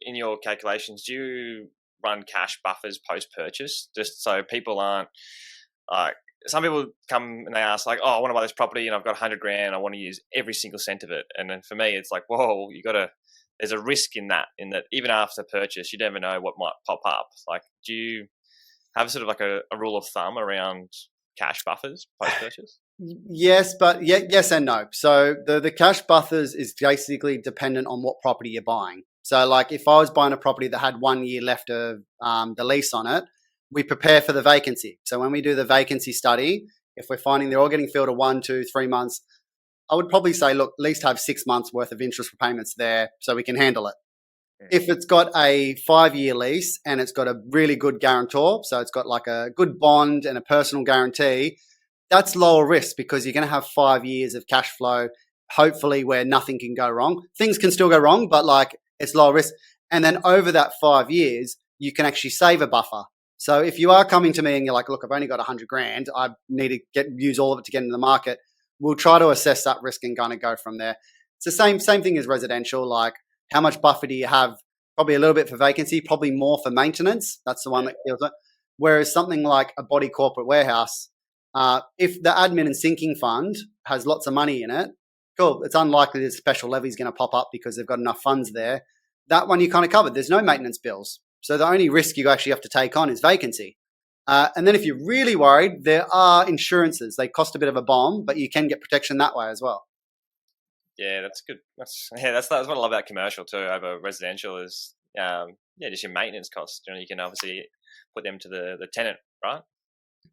in your calculations, do you run cash buffers post-purchase, just so people aren't like, some people come and they ask like, oh, I want to buy this property and I've got 100 grand. I want to use every single cent of it. And then for me, it's like, whoa, there's a risk in that even after purchase, you never know what might pop up. Like, do you have sort of like a rule of thumb around cash buffers post-purchase? Yes, but yes and no. So the cash buffers is basically dependent on what property you're buying. So like if I was buying a property that had 1 year left of the lease on it, we prepare for the vacancy. So when we do the vacancy study, if we're finding they're all getting filled at 1, 2, 3 months, I would probably say, look, at least have 6 months worth of interest repayments there so we can handle it. If it's got a 5-year lease and it's got a really good guarantor, so it's got like a good bond and a personal guarantee, that's lower risk because you're going to have 5 years of cash flow, hopefully where nothing can go wrong. Things can still go wrong, but like it's lower risk. And then over that 5 years, you can actually save a buffer. So if you are coming to me and you're like, look, I've only got 100 grand, I need to use all of it to get into the market, we'll try to assess that risk and kind of go from there. It's the same thing as residential. Like, how much buffer do you have? Probably a little bit for vacancy, probably more for maintenance. That's the one that kills it. Whereas something like a body corporate warehouse, if the admin and sinking fund has lots of money in it, cool. It's unlikely that special levy is going to pop up because they've got enough funds there. That one you kind of covered. There's no maintenance bills. So the only risk you actually have to take on is vacancy. And then if you're really worried, there are insurances. They cost a bit of a bomb, but you can get protection that way as well. Yeah, that's good. That's what I love about commercial too over residential is just your maintenance costs. You know, you can obviously put them to the tenant, right?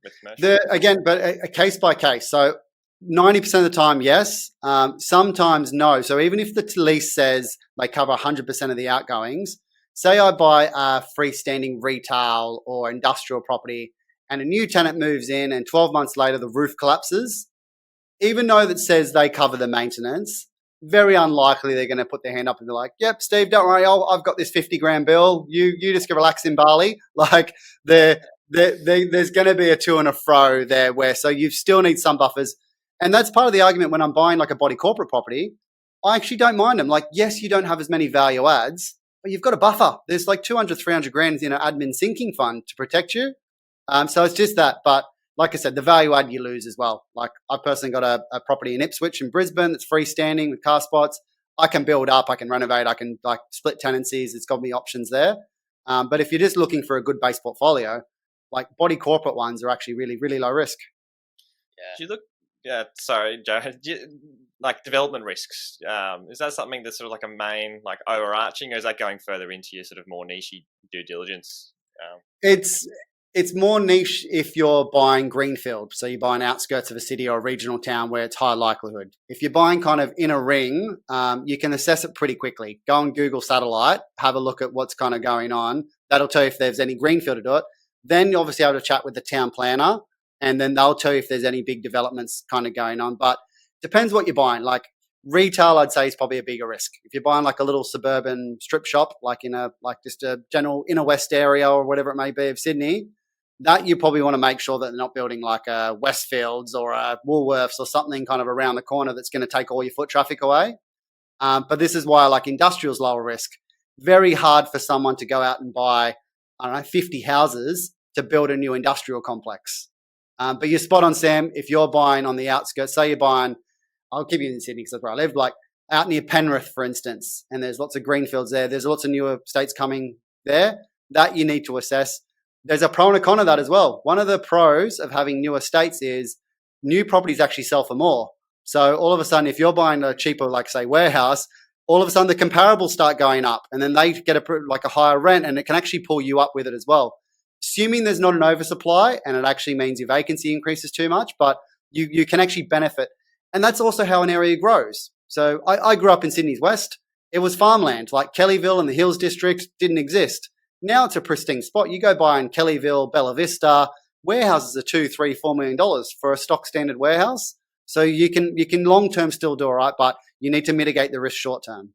With commercial. But a case by case. So 90% of the time, yes. Sometimes no. So even if the lease says they cover 100% of the outgoings, say I buy a freestanding retail or industrial property and a new tenant moves in and 12 months later the roof collapses, even though that says they cover the maintenance, very unlikely they're going to put their hand up and be like, yep, Steve, don't worry, I've got this 50 grand bill. You just go relax in Bali. Like there's going to be a to and a fro there so you still need some buffers. And that's part of the argument when I'm buying like a body corporate property. I actually don't mind them. Like, yes, you don't have as many value adds, but you've got a buffer. There's like 200, 300 grand in an admin sinking fund to protect you. So it's just that. But like I said, the value add you lose as well. Like I personally got a property in Ipswich in Brisbane that's freestanding with car spots. I can build up, I can renovate, I can like split tenancies. It's got me options there. But if you're just looking for a good base portfolio, like body corporate ones are actually really, really low risk. Yeah. Do you look, sorry, Joe, like development risks, is that something that's sort of like a main, like overarching, or is that going further into your sort of more niche due diligence? It's more niche if you're buying greenfield. So you're buying outskirts of a city or a regional town where it's high likelihood. If you're buying kind of in a ring, you can assess it pretty quickly. Go on Google Satellite, have a look at what's kind of going on. That'll tell you if there's any greenfield to do it. Then you obviously have to chat with the town planner, and then they'll tell you if there's any big developments kind of going on. But depends what you're buying. Like retail, I'd say is probably a bigger risk. If you're buying like a little suburban strip shop, like just a general inner west area or whatever it may be of Sydney, that you probably want to make sure that they're not building like a Westfields or a Woolworths or something kind of around the corner that's going to take all your foot traffic away. But this is why like industrial's lower risk. Very hard for someone to go out and buy, 50 houses to build a new industrial complex. But you're spot on, Sam. If you're buying on the outskirts, say you're buying, I'll keep you in Sydney because that's where I live, like out near Penrith, for instance, and there's lots of greenfields there. There's lots of newer estates coming there that you need to assess. There's a pro and a con of that as well. One of the pros of having new estates is new properties actually sell for more. So all of a sudden, if you're buying a cheaper, like say warehouse, all of a sudden the comparables start going up and then they get a higher rent and it can actually pull you up with it as well. Assuming there's not an oversupply and it actually means your vacancy increases too much, but you can actually benefit. And that's also how an area grows. So I grew up in Sydney's West. It was farmland, like Kellyville and the Hills District didn't exist. Now it's a pristine spot. You go buy in Kellyville, Bella Vista, warehouses are $2, $3, $4 million for a stock standard warehouse. So you can long term still do all right, but you need to mitigate the risk short term.